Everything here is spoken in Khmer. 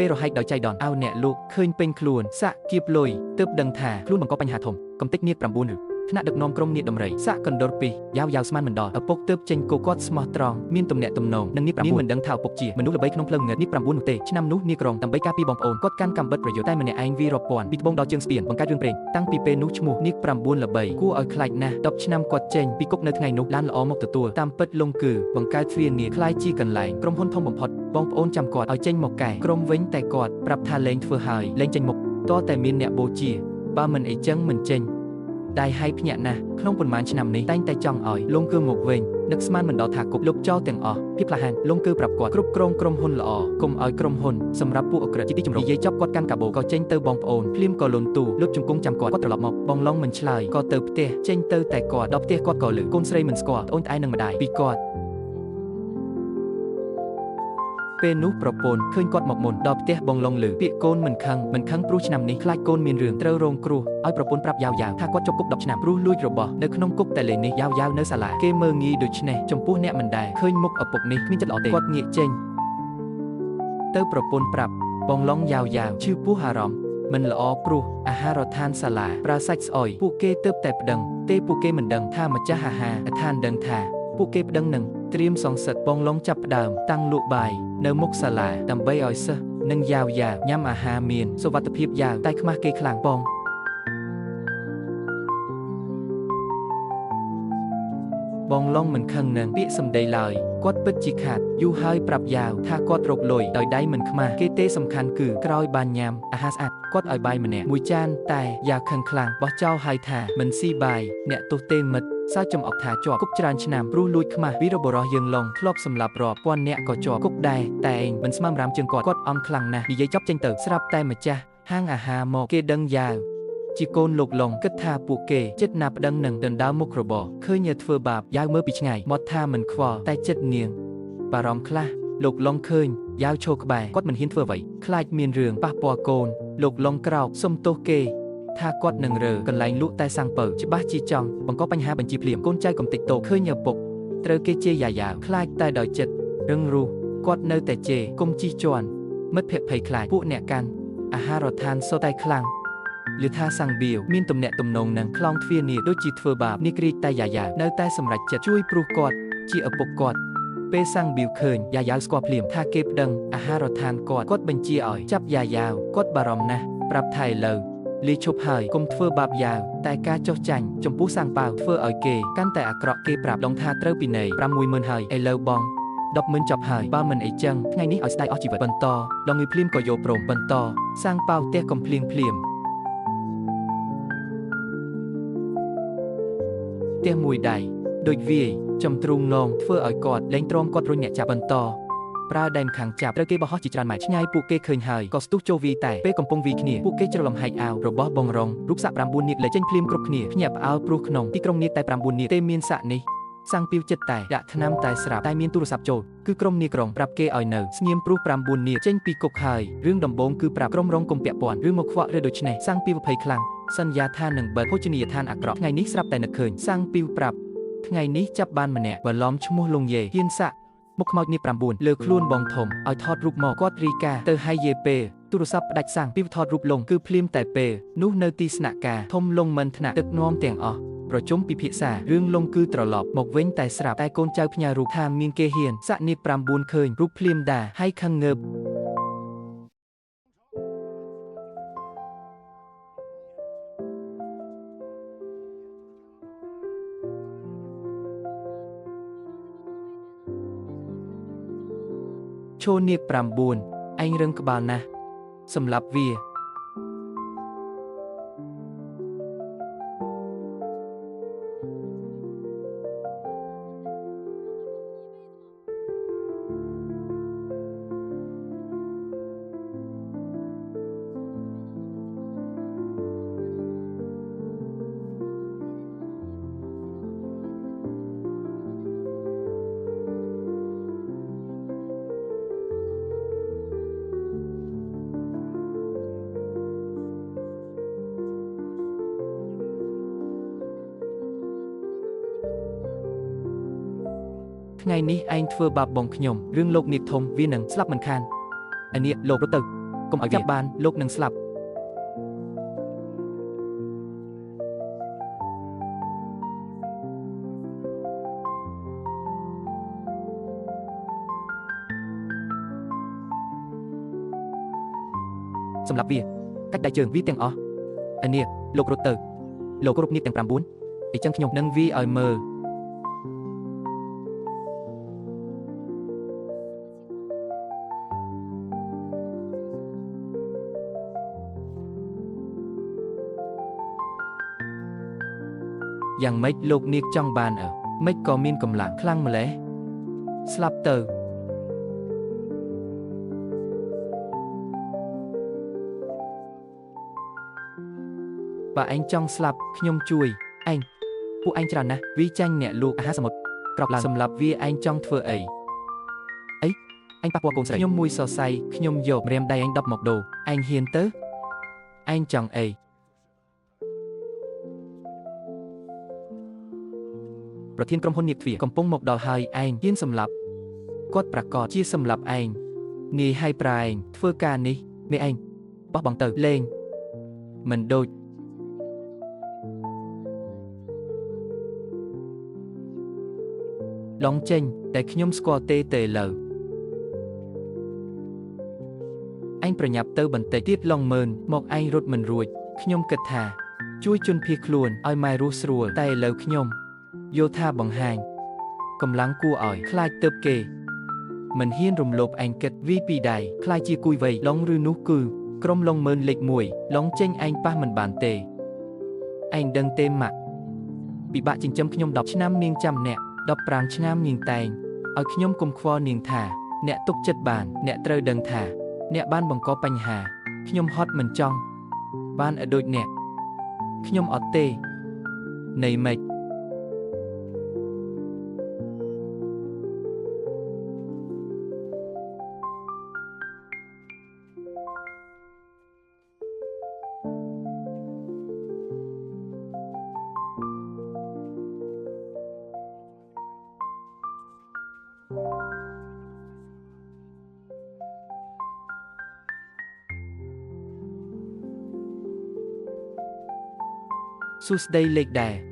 ពេលរហែកដោយចៃដន្យឲ្យអ្នកលោកឃើញពេញខ្លួនសាក់គៀបលុយទើបដឹងថាខ្លួនបង្កបញ្ហាធំកំតិចនាគ9ឬថ្នាក់ដឹកនាំក្រុមនាគដំរីសាក់កណ្ដុរពីយ៉ាវស្មានមិនដល់ឪពុកទើបចេញគោគាត់ស្មោះត្រង់មានទំនាក់ទំនងនឹងនាគ9មិនដឹងថាឪពុកជាមនុស្សល្បីក្នុងផ្លូវងឹតនាគ9នោះទេឆ្នាំនោះនាគក្រុងដើម្បីការពារបងប្អូនគាត់កាន់កាំបិតប្រយុទ្ធតែម្នាក់ឯងវារាប់ពាន់ពីត្បូងដល់ជើងស្ពានបង្កើតរឿងព្រេងតាំងពីពេលនោះឈ្មោះនាគ9ល្បីគួរឲ្យខ្លាចណាស់10ឆ្នាំគាត់ចេញពីគុកនៅថ្ងៃនោះឡានល្អមកទទួលតាមពិតលងគឺបង្កើតទ្វារនាគខ្លាយជាកន្លែងក្រុមហ៊ុនធំបំផុតបងប្អូនចាំគាត់ឲ្យចេញមកកែក្រុមវិញតែគាត់ប្រាប់ថាលែងធ្វើហើយលែងចេញមុខតតែមានអ្នកបូជាបើមិនអីចឹងមិនចេញដៃហើយភ្ញាក់ណាស់ក្នុងប៉ុន្មានឆ្នាំនេះតែងតែចង់ឲ្យលងគឺមកវិញនឹកស្មានមិនដល់ថាគប់លុបចោលទាំងអស់ភាពក្លាហានលងគឺប្រាប់គាត់គ្រប់គ្រងក្រុមហ៊ុនល្អកុំឲ្យក្រុមហ៊ុនសម្រាប់ពួកអក្រិតជាទីជម្រកនិយាយចប់គាត់កាន់កាបូក៏ចេញទៅបងប្អូនភ្លាមក៏លន់ទូលុបជង្គង់ចាំគាត់ត្រឡប់មកបងឡុងមិនឆ្លើយក៏ទៅផ្ទះចេញទៅតែគាត់ដល់ផ្ទះគាត់ក៏លឺកូនស្រីមិនស្គាល់អូនត្អែនឹងម្ដាយពីគាត់ពេលនោះប្រពន្ធឃើញគាត់មកមុនដល់ផ្ទះបងឡុងលឺពាក្យកូនមិនខឹងព្រោះឆ្នាំនេះខ្លាចកូនមានរឿងត្រូវរងគ្រោះឲ្យប្រពន្ធប្រាប់យ៉ាវថាគាត់ជាប់គុក10ឆ្នាំព្រោះលួចរបស់នៅក្នុងគុកតែលេនេះយ៉ាវនៅសាលាគេមើងងាយដូច្នេះចំពោះអ្នកមិនដែរឃើញមុខឪពុកនេះគ្មានចិត្តល្អទេគាត់ងាកចេញទៅប្រពន្ធប្រាប់បងឡុងយ៉ាវឈឺពោះអារម្មណ៍មិនល្អព្រោះអាហារដ្ឋានសាលាប្រើសាច់ស្អុយពួកគេទើបតែប្តឹងទេពួកគេមិនដឹងថាម្ចាស់អាហារដ្ឋានដឹងថាពួកគេប្តឹងនឹងត្រៀមសងសឹកបងឡុងចាប់ផ្ដើមតាំងលក់បាយនៅមុខសាលាដើម្បីឲ្យសិស្សនិងយ៉ាវញ៉ាំអាហារមានសុវត្ថិភាពយ៉ាវតែខ្មាស់គេខ្លាំងបងឡុងមិនខឹងនឹងពាក្យសម្ដីឡើយគាត់ពិតជាខាតយូរហើយប្រាប់យ៉ាវថាគាត់រកលុយដោយដៃមិនខ្មាស់គេទេសំខាន់គឺក្រោយបានញ៉ាំអាហារស្អាតគាត់ឲ្យបាយម្នាក់មួយចានតែយ៉ាវខឹងខ្លាំងបោះចោលហើយថាមិនស៊ីបាយអ្នកទោសទេមិត្តសើចចំអុកថាជាប់គុកច្រើនឆ្នាំព្រោះលួចខ្មាស់វីរបុរសយើងឡុងធ្លាប់សម្លាប់រាប់ពាន់អ្នកក៏ជាប់គុកដែរតែឯងមិនស្មាំរាមជាងគាត់អន់ខ្លាំងណាស់និយាយចប់ចេញទៅស្រាប់តែម្ចាស់ហាងអាហារមកគេដឹងយ៉ាវជាកូនលោកឡុងគិតថាពួកគេចិត្តណាប្តឹងនឹងដណ្ដើមមុខរបរឃើញធ្វើបាបយ៉ាវមើលពីឆ្ងាយមកថាមិនខ្វល់តែចិត្តនាងបារម្ភខ្លះលោកឡុងឃើញយ៉ាវឈរក្បែរគាត់មិនហ៊ានធ្វើអ្វីខ្លាចមានរឿងប៉ះពាល់កូនលោកឡុងក្រោកសុំទោសគេថាគាត់នឹងរើកន្លែងលក់តែសាំងពៅច្បាស់ជាចង់បង្កបញ្ហាបញ្ជីភ្លាមកូនចៅកំតិចតោឃើញឪពុកត្រូវគេជេរយ៉ាវខ្លាចតែដោយចិត្តរឹងរូសគាត់នៅតែជេរគុំជីជន់មិត្តភក្តិភ័យខ្លាចពួកអ្នកកាន់អាហាររដ្ឋានសុទ្ធតែខ្លាំងលឺថាសាំងបៀវមានទំនាក់ទំនងនឹងខ្លងទ្វារនាគដូចជាធ្វើបាបនាគរីកតែយ៉ាវនៅតែសម្រេចចិត្តជួយព្រោះគាត់ជាឪពុកគាត់ពេលសាំងបៀវឃើញយ៉ាវស្គាល់ភ្លាមថាគេប្តឹងអាហាររដ្ឋានគាត់បញ្ជាឲ្យចាប់យ៉ាវគាត់បារម្ភណាស់ប្រាប់ថាឥឡូវលាឈប់ហើយកុំធ្វើបាបយ៉ាវតែការចោះចាញ់ចំពោះសាំងប៉ាវធ្វើឲ្យគេកាន់តែអាក្រក់គេប្រាប់ឡុងថាត្រូវពិន័យ 60000 ហើយឥឡូវបង100000ចប់ហើយបើមិនអីចឹងថ្ងៃនេះឲ្យស្ដាយអស់ជីវិតបន្តដងងើយភ្លាមក៏យកព្រមបន្តសាំងប៉ាវផ្ទះកំភ្លៀងផ្ទះមួយដៃដូចវាយចំទ្រូងឡងធ្វើឲ្យគាត់លែងទ្រាំគាត់រុញអ្នកចាប់បន្តប្រើដៃម្ខាងចាប់ត្រូវគេបោះហោះជាច្រើនម៉ែត្រឆ្ងាយពួកគេឃើញហើយក៏ស្ទុះចូលវីតែពេលកំពុងវីគ្នាពួកគេច្រឡំហែកអាវរបស់បងរងរូបសាក់9នាគលេចចេញភ្លាមគ្រប់គ្នាភ្ញាក់ផ្អើលព្រោះក្នុងទីក្រុងនាគតែ9នាគទេមានសាក់នេះសាំងពីវចិត្តតែដាក់ថ្នាំតែស្រាប់តែមានទូរស័ព្ទចូលគឺក្រុមនាគក្រុងប្រាប់គេឲ្យនៅស្ងៀមព្រោះ9នាគចេញពីគុកហើយរឿងដំបូងគឺប្រាប់ក្រុមរងកុំពាក់ព័ន្ធឬមកខ្វក់ឬដូច្នេះសាំងពីវភ័យខ្លាំងសន្យាថានឹងបិទភោជនីយដ្ឋានអាក្រក់ថ្ងៃនេះស្រាប់តែនឹកឃើញសាំងពីវប្រាប់ថ្ងៃនេះចាប់បានម្នាក់បឡំឈ្មោះលងយេហ៊ានសាក់មុខខ្មោចនាគ9លើខ្លួនបងធំឲ្យថតរូបមកគាត់រីកាទៅហើយយេពេលទូរស័ព្ទផ្ដាច់សាំងពីវថតរូបលងគឺភ្លាមតែពេលនោះនៅទីស្នាក់ការធំលងមិនថ្នាក់ទឹកនាំទាំងអស់ប្រជុំពិភាក្សារឿងលងគឺត្រឡប់មកវិញតែស្រាប់តែកូនចៅផ្ញើរូបថាមានគេហ៊ានសាក់នាគ9ឃើញរូបភ្លាមដាហើយខឹងងើបឈោនាគ9ឯងរឹងក្បាលណាស់សម្លាប់វាថ្ងៃនេះឯងធ្វើបាបបងខ្ញុំរឿងលោកនាគធំវានឹងស្លាប់មិនខានអានេះលោករត់ទៅ កុំឲ្យវាបានលោកនឹងស្លាប់សម្រាប់វាកាច់ដៃជើងវាទាំងអស់ឯនេះលោករត់ទៅលោកគ្រប់នេះទាំង9អញ្ចឹងខ្ញុំនឹងវាឲ្យមើលយ៉ាងម៉េចលោកនាងចង់បានម៉េចក៏មានកម្លាំងខ្លាំងម្ល៉េះស្លាប់ទៅបើឯងចង់ស្លាប់ខ្ញុំជួយឯងពួកឯងច្រើនណាស់វាចាញ់អ្នកលក់អាហារសមុទ្រក្រោកឡើងសម្រាប់វាឯងចង់ធ្វើអីឯងប៉ះពាល់កូនស្រីខ្ញុំមួយសរសៃខ្ញុំយកម្រាមដៃឯង10មកដូរឯងហ៊ានទៅឯងចង់អីប្រធានក្រុមហ៊ុននាគទ្វារកំពុងមកដល់ហើយឯងហ៊ានសម្លាប់គាត់ប្រកាសជាសម្លាប់ឯងងាយហើយប្រែងធ្វើការនេះមេឯងបោះបង់ទៅលេងមិនដូចឡងចេញតែខ្ញុំស្គាល់ទេលើឯងប្រញាប់ទៅបន្តិចទៀតឡងមើលមកឯងរត់មិនរួចខ្ញុំគិតថាជួយជន់ភៀសខ្លួនឲ្យម៉ែរស់ស្រួលតែឥឡូវខ្ញុំយល់ថាបង្ហាញកម្លាំងគួរឲ្យខ្លាចទៅគេមិនហ៊ានរំលោភឯងគិតវីពីដៃខ្លាចជាគួយវៃឡងឬនោះគឺក្រុមឡងមើលលេខ1ឡងចេញឯងប៉ះមិនបានទេឯងដឹងទេម៉ាក់ពិបាកចិញ្ចឹមខ្ញុំ10ឆ្នាំនាងចាំអ្នក15ឆ្នាំនាងតែងឲ្យខ្ញុំគុំខ្វល់នាងថាអ្នកទុកចិត្តបានអ្នកត្រូវដឹងថាអ្នកបានបង្កបញ្ហាខ្ញុំហត់មិនចង់បានឲ្យដូចអ្នកខ្ញុំអត់ទេនៃម៉េចសួស្ដីលេខដែរ